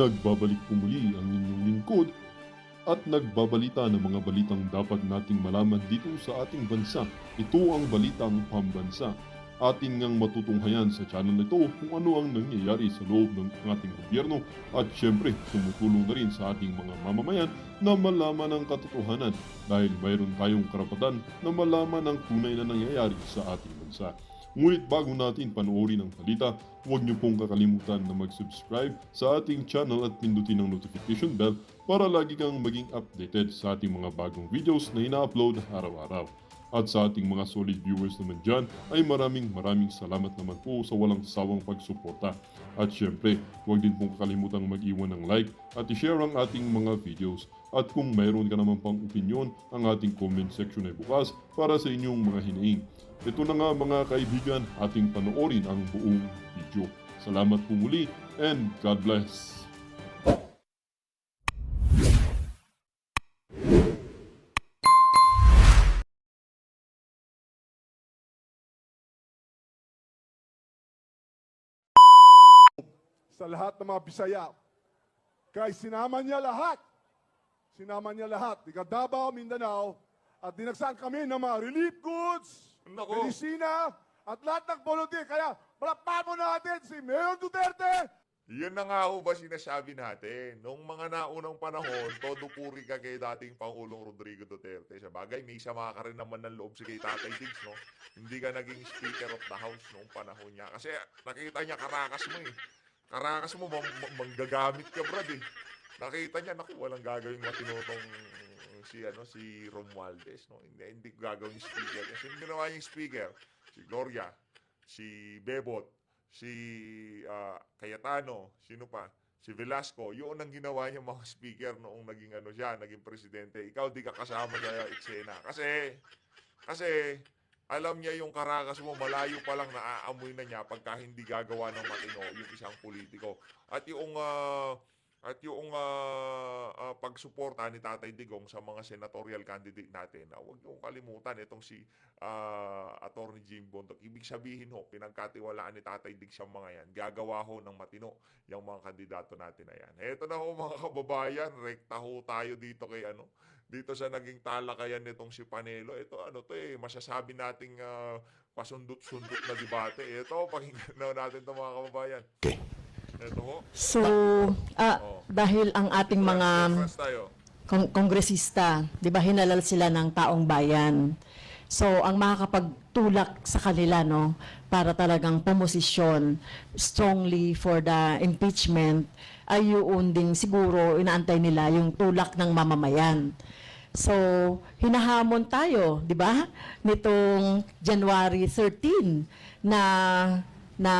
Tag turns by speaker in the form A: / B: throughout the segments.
A: Nagbabalik po muli ang inyong lingkod at nagbabalita ng mga balitang dapat nating malaman dito sa ating bansa. Ito ang Balitang Pambansa. Ating ngang matutunghayan sa channel na ito kung ano ang nangyayari sa loob ng ating gobyerno at syempre tumutulong na rin sa ating mga mamamayan na malaman ang katotohanan dahil mayroon tayong karapatan na malaman ang tunay na nangyayari sa ating bansa. Ngunit bago natin panoorin ang balita, huwag niyo pong kakalimutan na mag-subscribe sa ating channel at pindutin ang notification bell para lagi kang maging updated sa ating mga bagong videos na ina-upload araw-araw. At sa ating mga solid viewers naman dyan ay maraming salamat naman po sa walang sawang pagsuporta. At syempre, huwag din pong kakalimutan mag-iwan ng like at i-share ang ating mga videos. At kung mayroon ka naman pang opinion, ang ating comment section ay bukas para sa inyong mga hinaing. Ito na nga mga kaibigan, ating panoorin ang buong video. Salamat po muli and God bless!
B: Sa lahat ng mga Bisaya. Kaya sinama niya lahat. Sinama niya lahat. Di Davao, Mindanao. At dinagsan kami ng mga relief goods,
C: Nako.
B: medisina, at lahat ng volunteer. Kaya palakpakan mo natin si Mayor Duterte.
C: Yan na nga ho ba sinasabi natin. Noong mga naunang panahon, todo puri ka kay dating Pangulong Rodrigo Duterte. Sa bagay, may sama ka rin naman ng loob si kay Tatay Diggs, no? Hindi ka naging Speaker of the House noong panahon niya. Kasi nakita niya karakas mo eh. Karakas mo, manggagamit ka, brad eh. Nakita niya, naku, walang gagawin matinutong si Romualdez, no? Hindi ko gagawin yung speaker. Kasi yung ginawa yung speaker, si Gloria, si Bebot, si Cayetano, sino pa? Si Velasco, yun ang ginawa niya mga speaker noong naging presidente. Ikaw di ka kasama sa eksena. Kasi, alam niya yung karakas mo, malayo pa lang naaamoy na niya pagka hindi gagawa ng matino yung isang politiko. At yung pagsuporta ni Tatay Digong sa mga senatorial candidate natin, huwag niyong kalimutan itong si Attorney Jim Bondoc. Ibig sabihin ho, pinagkatiwalaan ni Tatay Diggs ang mga yan. Gagawa ho ng matino yung mga kandidato natin na yan. Eto na ho mga kababayan, rekta ho tayo dito kay dito sa naging talakayan nitong si Panelo. Ito masasabi nating pasundot-sundot na debate. Ito, pakinggan na natin ito mga kababayan. Ito ho.
D: So,
C: Oh.
D: dahil ang ating mga
C: Reference tayo.
D: kongresista, di ba, hinalal sila ng taong bayan. So, ang makakapagtulak sa kanila, no, para talagang pumosisyon strongly for the impeachment, ay yun ding siguro inaantay nila yung tulak ng mamamayan. So, hinahamon tayo, di ba, nitong January 13 na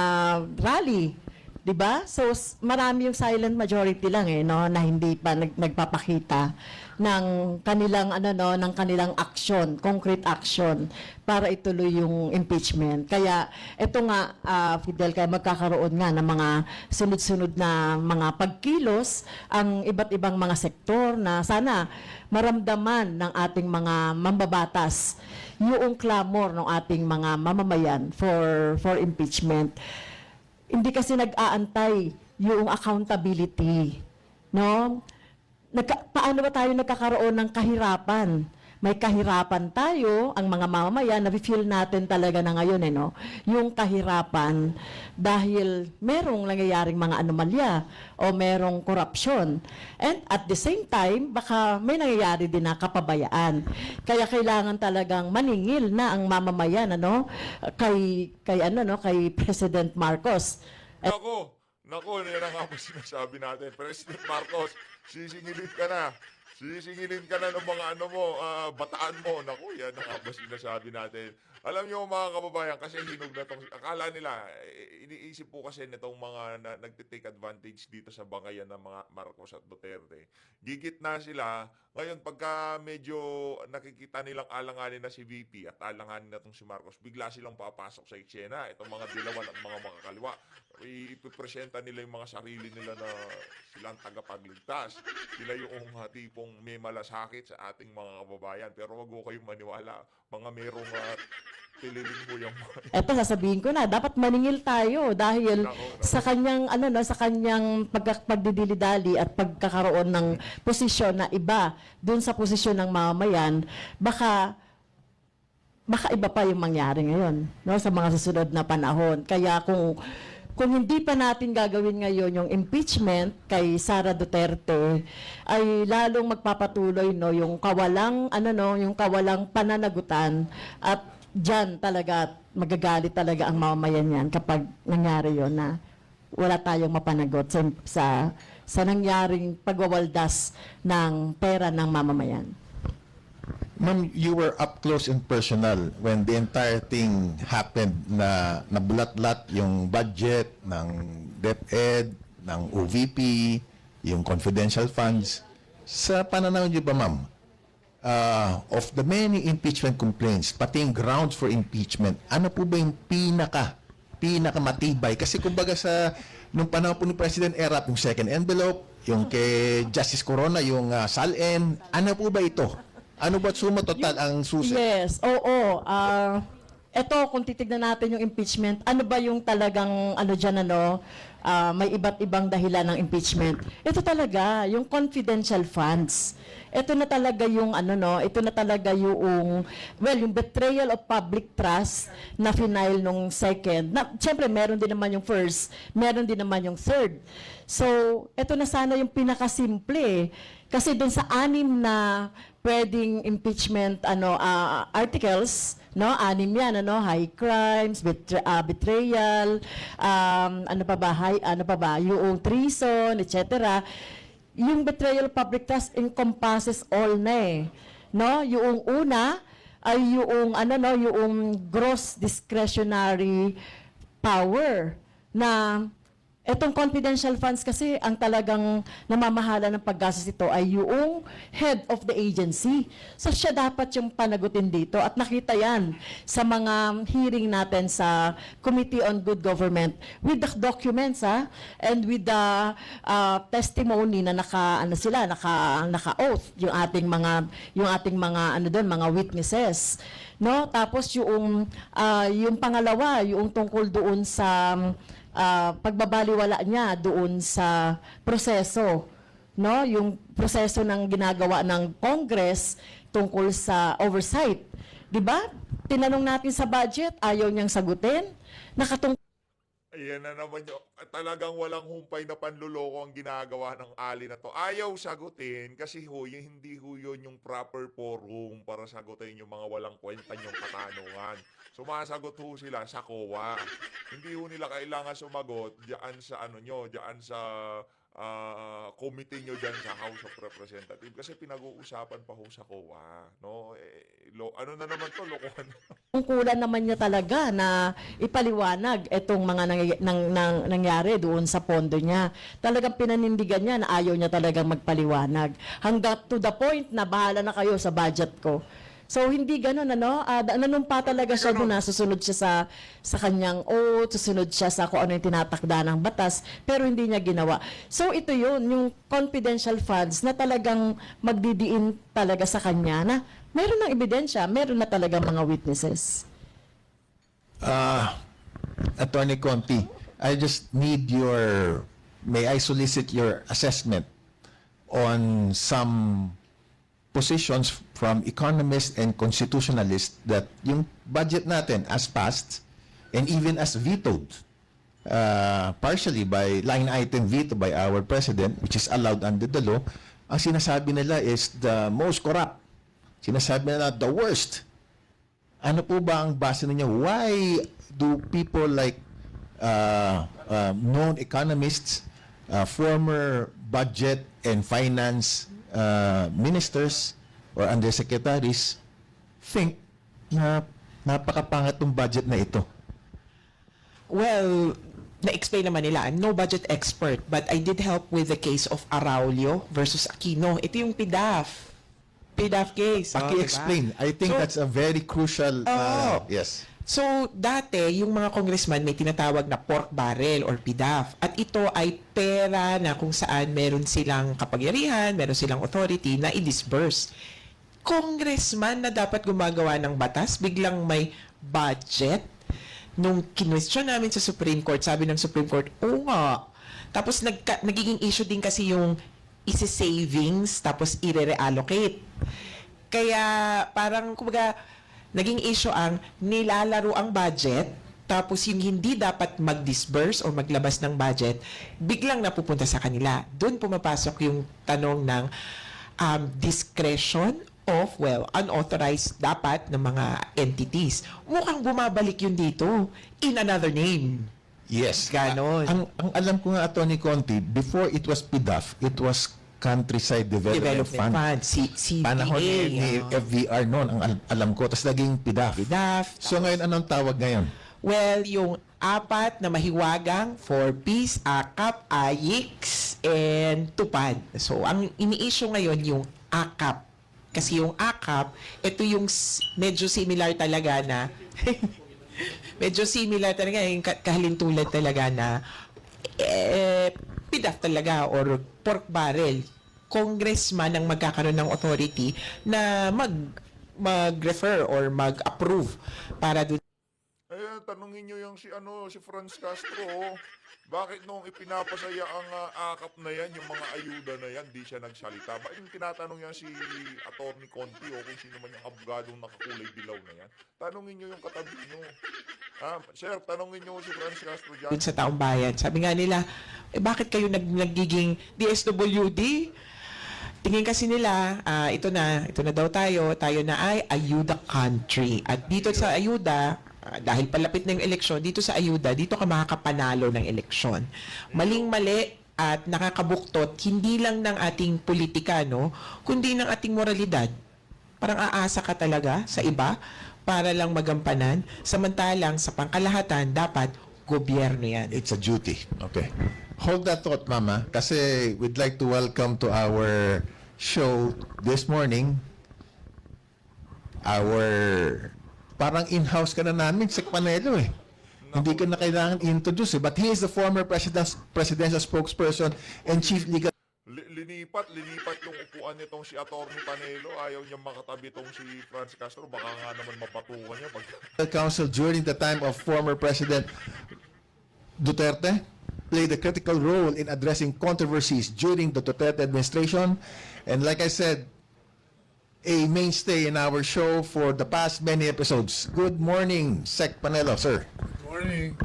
D: rally. 'Di ba? So marami yung silent majority lang no, na hindi pa nagpapakita ng kanilang ng kanilang action, concrete action para ituloy yung impeachment. Kaya ito nga Fidel, kaya magkakaroon nga ng mga sunod-sunod na mga pagkilos ang iba't ibang mga sektor na sana maramdaman ng ating mga mambabatas yung clamor ng ating mga mamamayan for impeachment. Hindi kasi nag-aantay yung accountability, no? Paano ba tayo nagkakaroon ng kahirapan? May kahirapan tayo, ang mga mamamayan, na-feel natin talaga na ngayon, no? Yung kahirapan dahil merong nangyayaring mga anomalya o merong korupsyon. And at the same time, baka may nangyayari din na kapabayaan. Kaya kailangan talagang maningil na ang mamamayan, kay President Marcos.
C: Nako, yan ang nga po sinasabi natin. President Marcos, sisingilin ka na. Sisingilin ka na ng mga bataan mo. Naku, yan ang nga po sinasabi natin. Alam niyo mga kababayan, kasi hinog na tong, akala nila, iniisip po kasi nitong mga nagtitake advantage dito sa bangayan ng mga Marcos at Duterte. Gigit na sila. Ngayon, pagka medyo nakikita nilang alanganin na si VP at alanganin na tong si Marcos, bigla silang papasok sa eksena. Itong mga dilawan at mga makakaliwa. Ipipresenta nila yung mga sarili nila na silang tagapagligtas. Sila yung tipong may malasakit sa ating mga kababayan. Pero wag ko kayong maniwala. Mga merong Tililing mo yung mic.
D: Eto, sasabihin ko na, dapat maningil tayo dahil sa kanyang, sa kanyang pagdidili-dali at pagkakaroon ng posisyon na iba dun sa posisyon ng mamamayan, baka iba pa yung mangyari ngayon, no, sa mga susunod na panahon. Kaya kung hindi pa natin gagawin ngayon yung impeachment kay Sara Duterte, ay lalong magpapatuloy, no, yung kawalang yung kawalang pananagutan, at diyan talaga magagalit talaga ang mamamayan yan kapag nangyari yon na wala tayong mapanagot sa nangyaring pagwawaldas ng pera ng mamamayan.
E: Ma'am, you were up close and personal when the entire thing happened na nabulat-lat yung budget ng DepEd, ng OVP, yung confidential funds. Sa pananaw niyo ba, ma'am, of the many impeachment complaints, pati yung grounds for impeachment, ano po ba yung pinakamatibay? Kasi kumbaga nung panahon po ni President Erap, yung second envelope, yung kay Justice Corona, yung SALN, ano po ba ito? Ano ba suma total ang susi?
D: Yes, oo. Eto, kung titignan natin yung impeachment, ano ba yung talagang, may iba't ibang dahilan ng impeachment. Ito talaga, yung confidential funds. Ito na talaga yung, ito na talaga yung betrayal of public trust na final nung second. Siyempre, meron din naman yung first, meron din naman yung third. So, ito na sana yung pinakasimple. Kasi dun sa 6 na pwedeng impeachment articles, no, 6 yan, high crimes, betrayal, yung treason, etc. Yung betrayal of public trust encompasses all na no. Yung una ay yung yung gross discretionary power na etong confidential funds kasi ang talagang namamahala ng paggastos ito ay yung head of the agency. So siya dapat yung panagutin dito at nakita yan sa mga hearing natin sa Committee on Good Government with the documents and with the testimony na naka-oath yung ating mga witnesses. No? Tapos yung pangalawa, yung tungkol doon sa pagbabaliwala niya doon sa proseso, no, yung proseso ng ginagawa ng Congress tungkol sa oversight, 'di ba? Tinanong natin sa budget, ayaw niyang sagutin.
C: Ayan na naman yung talagang walang humpay na panluloko ang ginagawa ng ali na to. Ayaw sagutin kasi hindi yun yung proper forum para sagutin yung mga walang kwenta yung katanungan. Sumasagot ho sila sa COA. Hindi ho nila kailangan sumagot diyan sa diyan sa committee nyo dyan sa House of Representatives kasi pinag-uusapan pa ho sa COA, no? Ano na naman to, lokohan.
D: Tungkulan naman niya talaga na ipaliwanag itong mga nangyari doon sa pondo niya. Talagang pinanindigan niya na ayaw niya talagang magpaliwanag. Hanggang to the point na bahala na kayo sa budget ko. So, hindi ganun, nanumpa talaga siya doon na susunod siya sa kanyang oath, susunod siya sa kung ano yung tinatakda ng batas, pero hindi niya ginawa. So, ito yun, yung confidential funds na talagang magdidiin talaga sa kanya na meron ng ebidensya, meron na talaga mga witnesses.
E: Attorney Conti, I just need may I solicit your assessment on some positions from economists and constitutionalists that yung budget natin as passed and even as vetoed, partially by line item veto by our president, which is allowed under the law, ang sinasabi nila is the most corrupt. Sinasabi nila the worst. Ano po ba ang base ninyo? Why do people like known economists, former budget and finance ministers or undersecretaries think na napakapangat tong budget na ito?
F: Well, na-explain naman nila, I'm no budget expert, but I did help with the case of Araulio versus Aquino. Ito yung PDAF case.
E: Paki-explain. I think that's a very crucial, yes.
F: So, dati, yung mga congressman may tinatawag na pork barrel or PDAF. At ito ay pera na kung saan meron silang kapangyarihan, meron silang authority na i-disburse. congressman na dapat gumagawa ng batas, biglang may budget. Nung kinwestiyon namin sa Supreme Court, sabi ng Supreme Court, oo nga. Tapos nagiging issue din kasi yung isi-savings tapos i-reallocate. Kaya parang kumbaga naging issue ang nilalaro ang budget tapos yung hindi dapat mag-disburse o maglabas ng budget, biglang napupunta sa kanila. Doon pumapasok yung tanong ng discretion of, unauthorized dapat ng mga entities. Mukhang bumabalik yun dito in another name.
E: Yes.
F: Ganon.
E: Ang alam ko nga, Atty. Conti, before it was PDAF, it was Countryside Development Fund.
F: CDA.
E: Panahon ni FVR noon, ang alam ko. Tapos naging PDAF.
F: PDAF.
E: So ngayon, anong tawag ngayon?
F: Well, yung apat na mahiwagang for peace, AKAP, AYIX, and TUPAD. So, ang ini-issue ngayon yung AKAP. Kasi yung AKAP, ito yung medyo similar talaga na medyo similar talaga, yung kahalintulad talaga na PDAF talaga or pork barrel. Congressman ang magkakaroon ng authority na mag-refer or mag-approve para doon.
C: Tanungin nyo yung si Franz Castro, bakit nung ipinapasaya ang akap na yan, yung mga ayuda na yan, di siya nagsalita? Bakit yung tinatanong yan si Atty. Conti o kung sino man yung abogadong nakakulay dilaw na yan? Tanungin nyo yung katabi nyo. Sir, tanungin nyo si Franz Castro dyan.
F: Sa taong bayan. Sabi nga nila, bakit kayo nagiging DSWD? Tingin kasi nila, ito na daw tayo na ay ayuda country. At dito sa ayuda, dahil palapit na yung eleksyon, dito sa ayuda, dito ka makakapanalo ng eleksyon. Maling-mali at nakakabuktot, hindi lang ng ating politika, no, kundi ng ating moralidad. Parang aasa ka talaga sa iba para lang magampanan, samantalang sa pangkalahatan, dapat gobyerno yan.
E: It's a duty. Okay. Hold that thought, Mama. Kasi we'd like to welcome to our show this morning parang in-house ka na namin, Sec Panelo eh. Hindi ka na kailangan introduce eh. But he is the former presidential spokesperson and chief legal
C: Linipat yung upuan nitong si Atty. Panelo. Ayaw niya makatabi tong si Franz Castro. Baka nga naman mapatukan niya.
E: Council during the time of former President Duterte, played a critical role in addressing controversies during the Duterte administration. And like I said, a mainstay in our show for the past many episodes. Good morning, Sec Panelo, sir.
B: Good morning.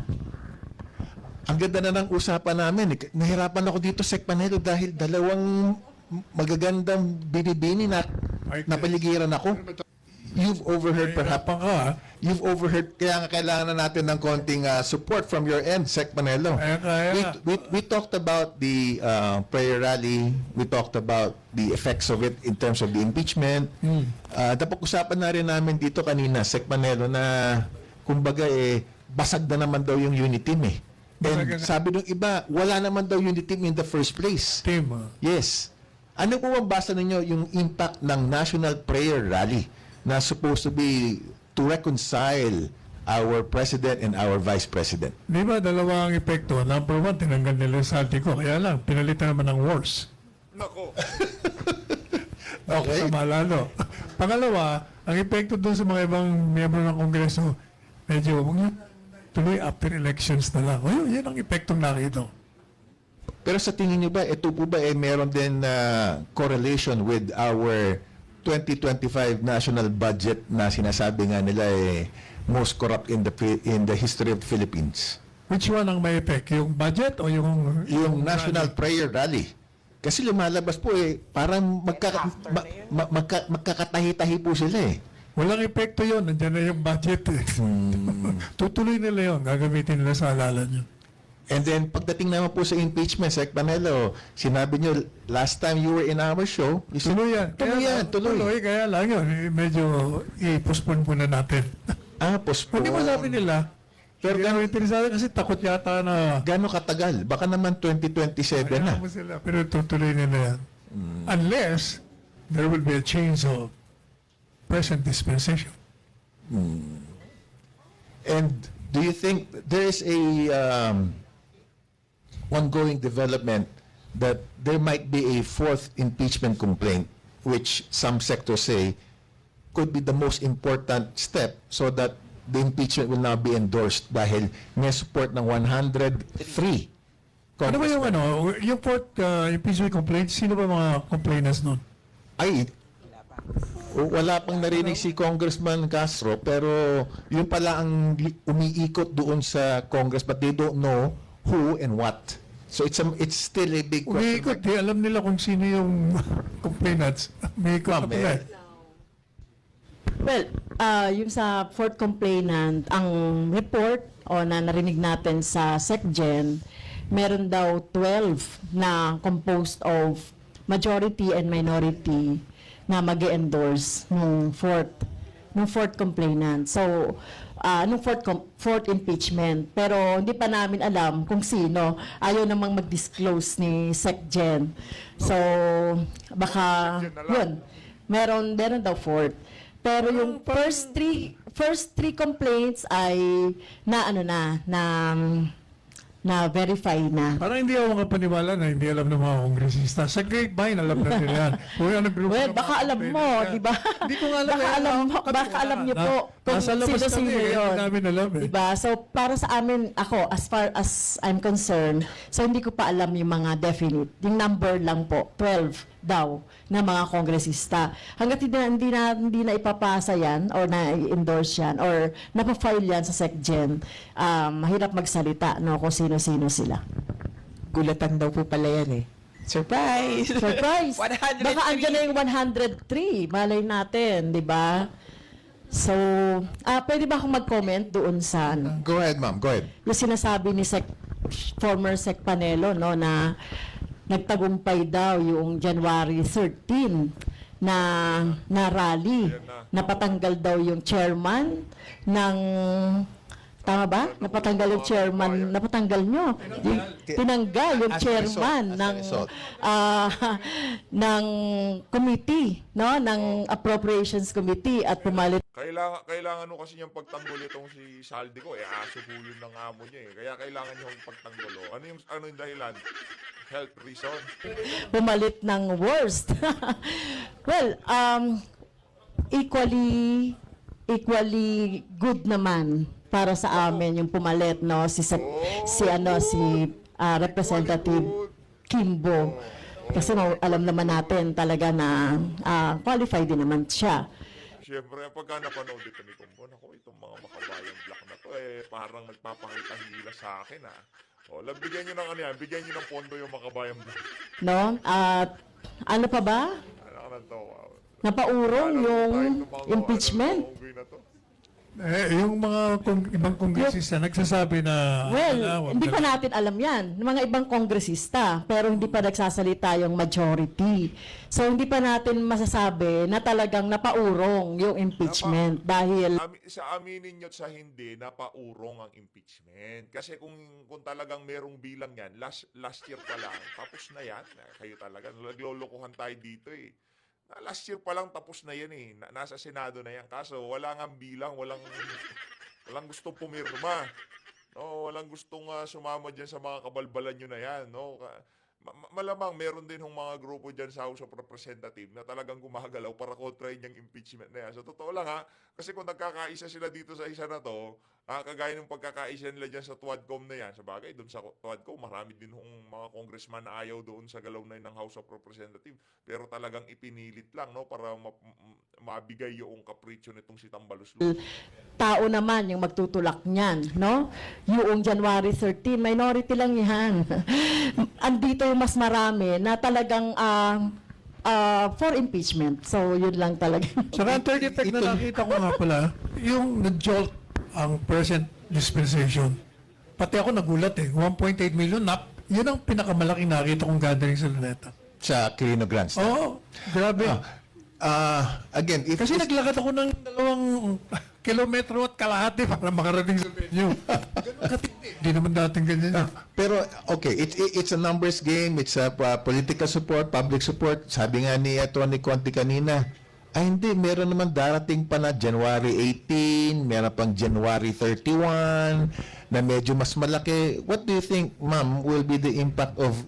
E: Ang ganda na ng usapan namin. Nahirapan ako dito, Sec Panelo, dahil dalawang magagandang binibini na napaligiran ako. You've overheard perhaps. You've overheard, kaya nga kailangan na natin ng konting support from your end, Sec Panelo. We talked about the prayer rally. We talked about the effects of it in terms of the impeachment. Napag-usapan na rin namin dito kanina, Sec Panelo, na kumbaga basag na naman daw yung unity team eh. And sabi ng iba, wala naman daw unity team in the first place. Yes. Ano po ang basa ninyo yung impact ng National Prayer Rally na supposed to be to reconcile our President and our Vice President?
G: Di ba, dalawa ang epekto. Number one, tinanggal nila yung salty ko. Kaya lang, pinalitan naman ng worse.
C: Nako.
E: Okay.
G: Sama lalo. Pangalawa, ang epekto doon sa mga ibang miyembro ng Kongreso, medyo tuloy after elections na lang. O, yan ang epektong nakita.
E: Pero sa tingin niyo ba, ito po ba meron din correlation with our 2025 national budget na sinasabi nga nila most corrupt in the history of the Philippines?
G: Which one ang may effect? Yung budget o yung
E: National Prayer Rally. Kasi lumalabas po parang magkakatahi-tahi po sila eh.
G: Walang epekto yun. Nandiyan na yung budget eh. Tutuloy nila yun. Gagamitin nila sa halalan yun.
E: And then, pagdating naman po sa impeachment, Sec Panelo, sinabi nyo, last time you were in our show,
G: Tuloy yan. Tuloy. Kaya lang yun. Medyo i-postpone muna natin.
E: Postpone.
G: Hindi mo sabi nila. Pero gano'ng interesado kasi takot yata na
E: gano'ng katagal? Baka naman 2027 na.
G: Sila, pero tutuloy nila yan. Unless there will be a change of present dispensation.
E: And do you think there is a ongoing development that there might be a fourth impeachment complaint, which some sectors say could be the most important step so that the impeachment will now be endorsed dahil may support ng 103
G: Ano ba yung
E: congressmen.
G: yung fourth impeachment complaint? Sino ba mga complainants nun?
E: Ay, wala pang narinig si Congressman Castro, pero yun pala ang umiikot doon sa Congress, but they don't know who and what. So it's still a big question.
G: Umiikot, alam nila kung sino yung complainants. Umiikot na
E: Ma'am,
G: pala.
D: Well, yung sa fourth complainant, ang report o na narinig natin sa SecGen, meron daw 12 na composed of majority and minority na mag-endorse nung fourth complainant. So, nung fourth impeachment. Pero hindi pa namin alam kung sino. Ayaw namang mag-disclose ni SecGen. So, baka, yun. Meron daw fourth. Pero yung first three complaints ay na verify na.
G: Parang hindi ako makapaniwala na hindi alam ng mga kongresista. Sa grapevine, alam na nila yan. Uy, ano, grupo
D: Well,
G: ng mga
D: baka alam mo,
G: complainant
D: di ba?
G: Hindi ko nga alam.
D: Baka alam niyo po kung
G: Nasa labas
D: sino-sino
G: kami,
D: yun.
G: hindi namin alam eh.
D: Diba? So, para sa amin, ako, as far as I'm concerned, so hindi ko pa alam yung mga definite. Yung number lang po, 12 daw na mga kongresista. Hanggat hindi na ipapasa yan or na-endorse yan or napafile yan sa SecGen, mahirap magsalita no, kung sino-sino sila.
F: Gulatan daw po pala yan eh. Surprise!
D: Surprise!
F: 103.
D: Baka andyan na yung 103. Malay natin, di ba? So, pwede ba akong mag-comment doon sa
E: Go ahead, ma'am. Go ahead.
D: yung sinasabi ni former Sec Panelo no na nagtagumpay daw yung January 13 na rally. Napatanggal daw yung chairman ng tama ba? Napatanggal yung chairman, napatanggal nyo. Tinanggal yung
E: As a
D: chairman
E: result, as a
D: ng
E: result.
D: ng committee, no, ng appropriations committee at pumalit
C: Kailangan kasi niyang pagtanggol itong si Saldico, aso po yun ng amo niya eh. Kaya kailangan niyang pagtanggol. Ano yung dahilan? Health reason.
D: pumalit ng worst. Well, equally good naman para sa amin yung pumalit no si Representative Kimbo. Kasi alam naman natin talaga na qualified din naman siya.
C: Siyempre, pagka napanood ito ni Kumbo, ako itong mga makabayang black na to, parang nagpapakita hila sa akin, bigyan nyo ng ano yan, bigyan nyo ng pondo yung makabayang black.
D: No? At ano pa ba?
C: Ano ka na to?
D: Napaurong yung impeachment.
G: Yung mga ibang kongresista nagsasabi na...
D: Well, hindi pa natin alam yan. Ng mga ibang kongresista, pero hindi pa nagsasalita yung majority. So, hindi pa natin masasabi na talagang napaurong yung impeachment dahil...
C: Sa aminin nyo sa hindi, napaurong ang impeachment. Kasi kung talagang merong bilang yan, last year pa lang, tapos na yan. Kayo talaga, naglolokohan tayo dito eh. Last year pa lang tapos na yan eh. Nasa Senado na yan. Kaso wala nga bilang, walang gustong pumirma. No, walang gustong sumama dyan sa mga kabalbalan nyo na yan. No? Malamang meron din hong mga grupo dyan sa House of Representatives na talagang gumagalaw para kontrahin yung impeachment na yan. So totoo lang kasi kung nagkakaisa sila dito sa isa na to, kagaya ng pagkakaisa nila dyan sa Tuadcom na yan, sa bagay, doon sa Tuadcom, marami din hong mga congressman na ayaw doon sa galaw na yun ng House of Representatives. Pero talagang ipinilit lang no para mabigay yung kapritsyo nitong si Tambalus.
D: Tao naman yung magtutulak niyan, no? Yung January 13, minority lang yan. Andito yung mas marami na talagang for impeachment. So, yun lang talaga.
G: Saka ang third effect na nakita ko nga pala, yung na-jolt ang present dispensation. Pati ako nagulat eh. 1.8 million, yun ang pinakamalaking nakita kong gathering sa Luneta.
E: Sa Quirino Grandstand.
G: Oo, grabe.
E: Again, if
G: Kasi naglakad ako ng 2 kilometro at kalahati para makarating sa venue. Ganun katindi. Hindi naman dating ganyan.
E: Pero okay, it's a numbers game, it's a political support, public support. Sabi nga ni Tony Conti kanina, hindi, meron naman darating pa na January 18, meron pang January 31 na medyo mas malaki. What do you think, ma'am, will be the impact of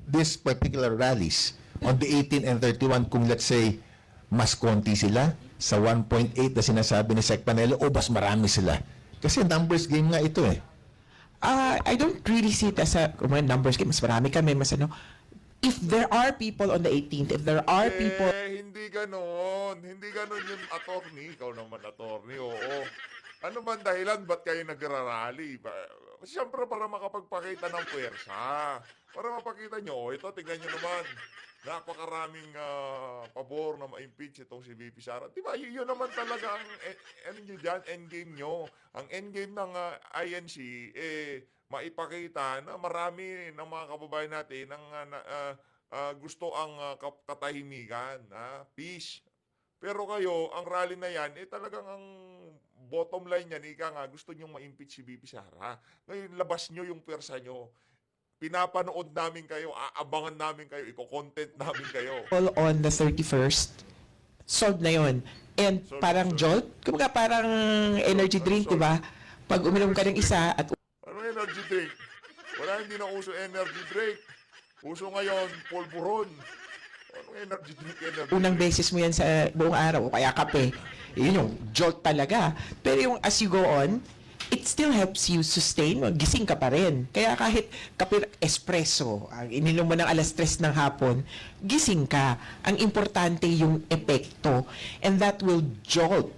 E: this particular rallies on the 18 and 31 kung let's say mas konti sila? sa 1.8 na sinasabi ni Sec Panelo o mas marami sila? Kasi numbers game nga ito eh.
F: I don't really see it as a numbers game. Mas marami kami, mas ano. If there are people on the 18th, if there are people...
C: Hindi ganon. Hindi ganon yung attorney. Ikaw naman attorney, oo. Ano man dahilan, ba't kayo nagrarally? Siyempre para makapagpakita ng puwersa. Para mapakita nyo, ito, tingnan nyo naman. Napakaraming pabor na ma-impeach itong si VP Sara. Diba, yun naman talaga ang ano nyo dyan, endgame nyo. Ang endgame ng INC, maipakita na marami ng mga kababayan natin ang gusto ang katahimikan, peace. Pero kayo, ang rally na yan, talagang ang bottom line yan, gusto nyong ma-impeach si VP Sara. Ngayon, labas nyo yung pwersa nyo. Pinapanood namin kayo, aabangan namin kayo, iko-content namin kayo.
F: on the 31st, solved na yon. And parang jolt, kumbaga parang energy drink, di ba? Pag uminom ka ng isa at
C: Ano energy drink? Wala, hindi na uso energy drink. Uso ngayon, pulburon. Ano energy drink?
F: unang beses mo yan sa buong araw, o kaya kape, yun yung jolt talaga. Pero yung as you go on, it still helps you sustain, gising ka pa rin. Kaya kahit kape espresso, ang ininom mo ng alas 3 ng hapon, gising ka. Ang importante yung epekto. And that will jolt.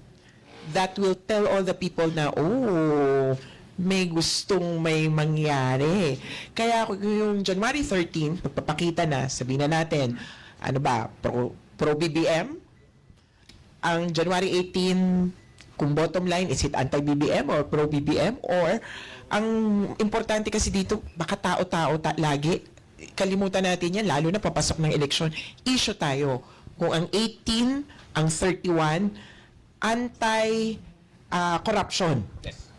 F: That will tell all the people na, oh, may gustong may mangyari. Kaya yung January 13, magpapakita na, sabihin na natin, ano ba, pro-BBM? Ang January 18, kung bottom line, is it anti-BBM or pro-BBM? Or, ang importante kasi dito, baka tao-tao lagi, kalimutan natin yan, lalo na papasok ng eleksyon, issue tayo. Kung ang 18, ang 31, anti-corruption.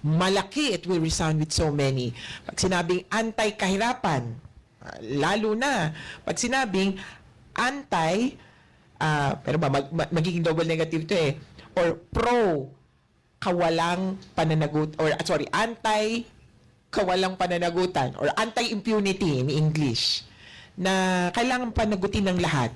F: Malaki, it will resound with so many. Pag sinabing anti-kahirapan, lalo na. Pag sinabing pero ba, magiging double negative to eh, or pro kawalang pananagut or anti kawalang pananagutan or anti-impunity in English na kailangan panagutin ng lahat.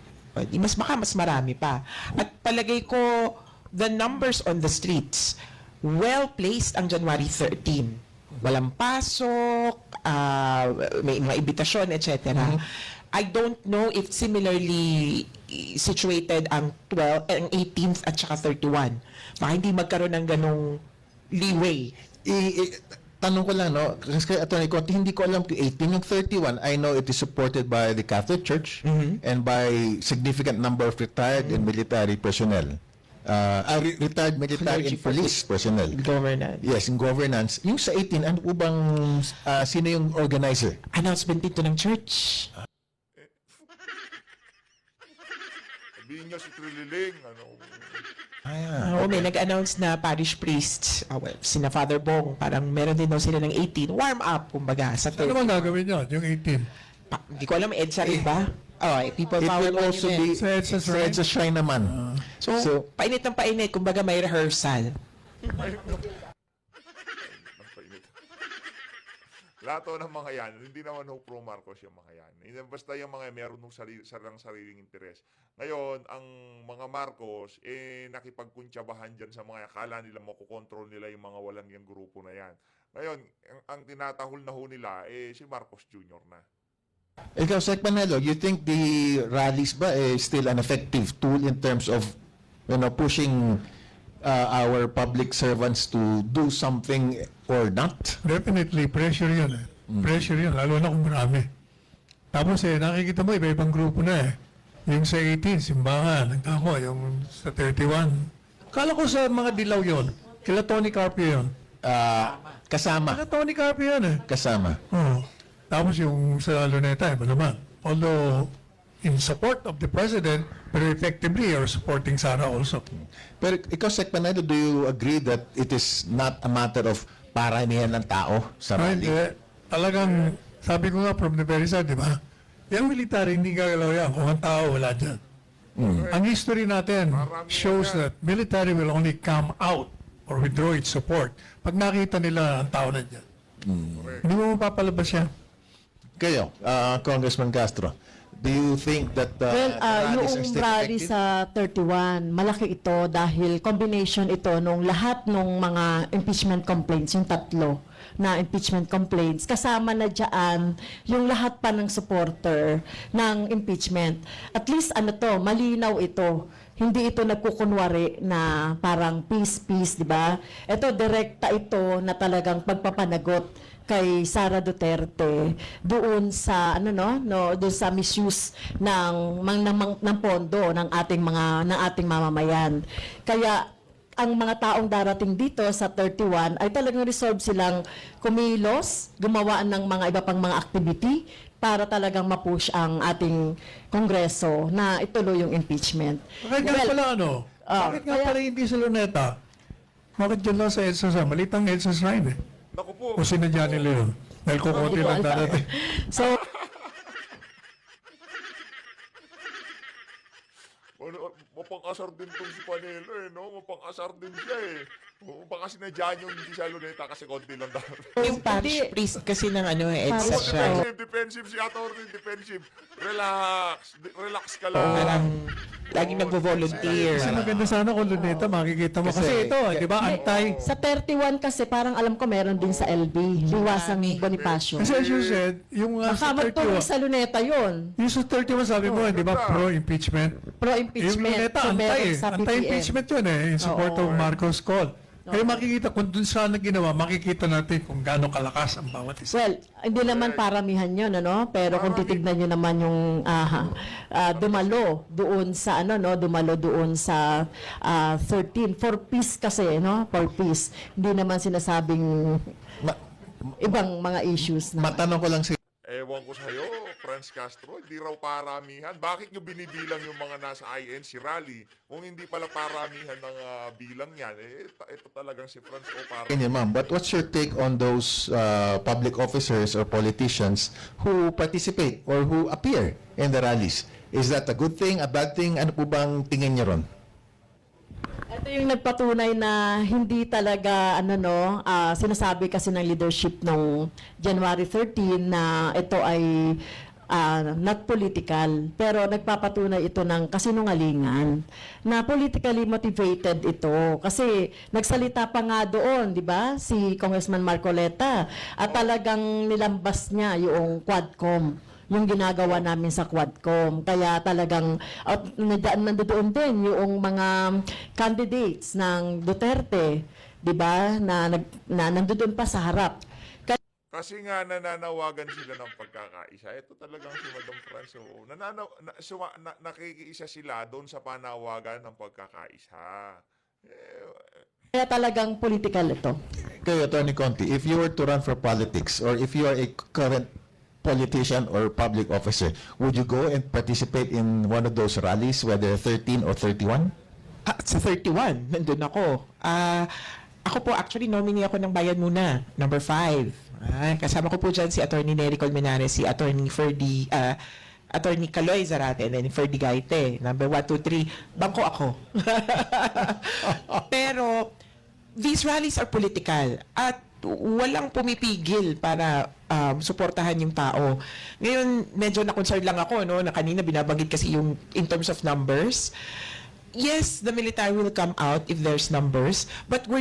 F: Mas marami pa. At palagay ko the numbers on the streets well placed ang January 13. Walang pasok, may mga imbitasyon, etc. I don't know if similarly situated ang 18th at saka 31. Baka hindi magkaroon ng ganong leeway.
E: Tanong ko lang, no? Kasi Atty. Conti, hindi ko alam kung 18. Yung 31, I know it is supported by the Catholic Church and by significant number of retired and military personnel. Retired military and police personnel.
F: Governance.
E: Yes, in governance. Yung sa 18, ano po bang, sino yung organizer?
F: Announcement dito ng church.
C: Sabihin nyo si Trililing,
F: Oo, may nag-announce na parish priests, sina Father Bong, parang meron din daw sila ng 18. Warm up, kumbaga, sa
G: Ano bang gagawin nyo, yung 18?
F: Hindi ko alam, EDSA rin ba? People
E: It
F: power
E: will also be
G: Sa EDSA
E: sa EDSA shrine naman.
F: So, painit ng painit, kumbaga may rehearsal.
C: Lahat ng mga yan, hindi naman pro Marcos yung mga yan. Basta yung mga meron ng sariling interes. Ngayon, ang mga Marcos, nakipagkuntsabahan dyan sa mga akala nila makukontrol nila yung mga walang yung grupo na yan. Ngayon, ang tinatahol na ho nila, si Marcos Jr. na.
E: Ikaw, Sec Panelo, you think the rallies ba still an effective tool in terms of pushing our public servants to do something or not?
G: Definitely, pressure yun eh. Pressure yun, lalo na kung marami. Tapos nakikita mo, iba-ibang grupo na eh. Yung sa 18, simbahan, nagkako, yung sa 31. Kala ko sa mga dilaw yun, kila Tony Carpio yun.
E: Kasama.
G: Kila Tony Carpio yun eh.
E: Kasama.
G: Tapos yung sa Luneta, iba naman. Although, in support of the president, pero effectively, you're supporting Sara also.
E: Pero ikaw, Sec Panelo, do you agree that it is not a matter of paramihan ng tao sa rally?
G: Hindi. Talagang, sabi ko nga from the very start, di ba? Yung military, hindi gagalaw yan. Kung ang tao, wala dyan. Ang history natin shows that military will only come out or withdraw its support pag nakita nila ang tao na dyan. Hindi mo mapapalabas yan.
E: Kayo, Congressman Castro, Do you think that
D: Well,
E: rallies are
D: yung
E: still
D: rally
E: effective?
D: sa 31, malaki ito dahil combination ito nung lahat ng mga impeachment complaints, yung tatlo na impeachment complaints, kasama na dyan yung lahat pa ng supporter ng impeachment. At least malinaw ito. Hindi ito nagkukunwari na parang peace, di ba? Ito, direkta ito na talagang pagpapanagot kay Sara Duterte doon sa doon sa misuse ng pondo ng ating mamamayan. Kaya ang mga taong darating dito sa 31 ay talagang resolve silang kumilos, gumawa ng mga iba pang mga activity para talagang ma-push ang ating Kongreso na ituloy yung impeachment.
G: Bakit nga
D: Well,
G: pala bakit nga pala hindi sa Luneta? Bakit dyan lang sa EDSA? Malitang EDSA shrine eh.
C: Naku po.
G: O sinadya nila yun? Dahil kukunti lang darating.
D: So,
C: Mapang-asar din tong si Panelo no? Mapang-asar din siya baka sinadya nyo hindi siya Luneta kasi konti lang darating.
F: Yung parish priest kasi ng EDSA siya.
C: Defensive si attorney, defensive. Relax ka lang.
F: Parang laging nagvo-volunteer.
G: Kasi maganda sana kung Luneta, makikita mo. Kasi
E: Kasi-
G: ito, di ba, antay.
D: sa 31 kasi parang alam ko meron din sa LB, Liwasang Bonifacio.
G: Kasi as you said, yung
D: Baka
G: sa
D: magtuloy
G: 31,
D: sa Luneta yun.
G: yung sa 31 sabi mo, di ba, pro-impeachment. Yung
D: Pro-impeachment.
G: Luneta,
D: So, meron
G: antay.
D: sa PPM.
G: Anti-impeachment yun in support of Marcos call. Kaya makikita, kung dun sana ginawa, makikita natin kung gaano kalakas ang bawat isa.
D: Well, hindi naman paramihan yun, pero kung titignan nyo naman yung dumalo doon sa dumalo doon sa 13 for peace kasi, for peace. Hindi naman sinasabing
E: Ma-
D: ibang mga issues na.
E: Matanong ko lang si
C: Ewan ko sa'yo, Franz Castro, hindi raw paramihan. Bakit nyo binibilang yung mga nasa INC rally? Kung hindi pala paramihan ng bilang yan, ito talagang si Franz o parang...
E: Kanya, ma'am, but what's your take on those public officers or politicians who participate or who appear in the rallies? Is that a good thing, a bad thing? Ano po bang tingin niyo ron?
D: Ito yung nagpatunay na hindi talaga sinasabi kasi ng leadership nung January 13 na ito ay not political, pero nagpapatunay ito ng kasinungalingan na politically motivated ito kasi nagsalita pa nga doon, di ba, si Congressman Marcoleta at talagang nilambas niya yung Quadcom, yung ginagawa namin sa Quadcom. Kaya talagang nandoon din yung mga candidates ng Duterte, 'di ba, na nandoon pa sa harap.
C: Kasi nga nananawagan sila ng pagkakaisa. Ito talagang si Madam Franz. Nakikiisa sila doon sa panawagan ng pagkakaisa.
D: Kaya talagang political ito.
E: Kayo, Attorney Conti, if you were to run for politics or if you are a current politician or public officer, would you go and participate in one of those rallies, whether 13 or 31?
F: Sa 31, nandun ako. Ako po, actually, nominee ako ng Bayan Muna, number 5. Kasama ko po dyan si Attorney Nery Colmenares, si Attorney Ferdy, Attorney Caloy Zarate, and then Ferdy Gaite, number 1, 2, 3. Bangko ako. Pero, these rallies are political at walang pumipigil para suportahan yung tao. Ngayon, medyo na-concerned lang ako, na kanina binabanggit kasi yung in terms of numbers. Yes, the military will come out if there's numbers, but are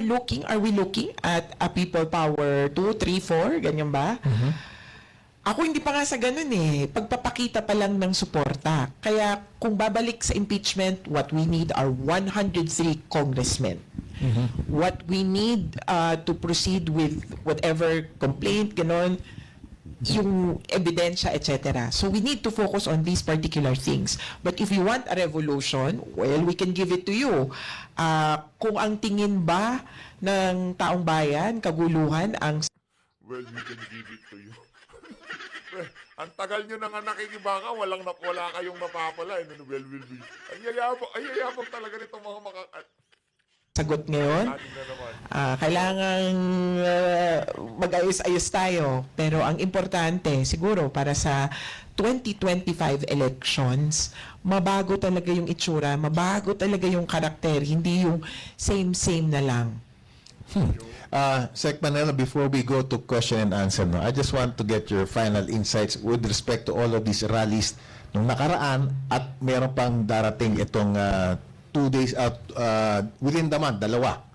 F: we looking at a people power 2, 3, 4, ganyan ba? Ako hindi pa nga sa ganun pagpapakita pa lang ng suporta. Kaya kung babalik sa impeachment, what we need are 103 congressmen. What we need to proceed with whatever complaint, ganon, yung ebidensya, etc. So we need to focus on these particular things. But if you want a revolution, well, we can give it to you. Kung ang tingin ba ng taong bayan, kaguluhan, ang
C: Well, we can give it to you. Ang tagal nyo na nga nakikibaka, wala kayong napapala. Well, will be. Ay yayabang talaga nitong mga
F: sagot ngayon,
C: ating na naman.
F: kailangan mag-ayos-ayos tayo. Pero ang importante, siguro, para sa 2025 elections, mabago talaga yung itsura, mabago talaga yung karakter, hindi yung same-same na lang.
E: Sec Manila, before we go to question and answer, I just want to get your final insights with respect to all of these rallies nung nakaraan at meron pang darating itong 2 days within the month, dalawa.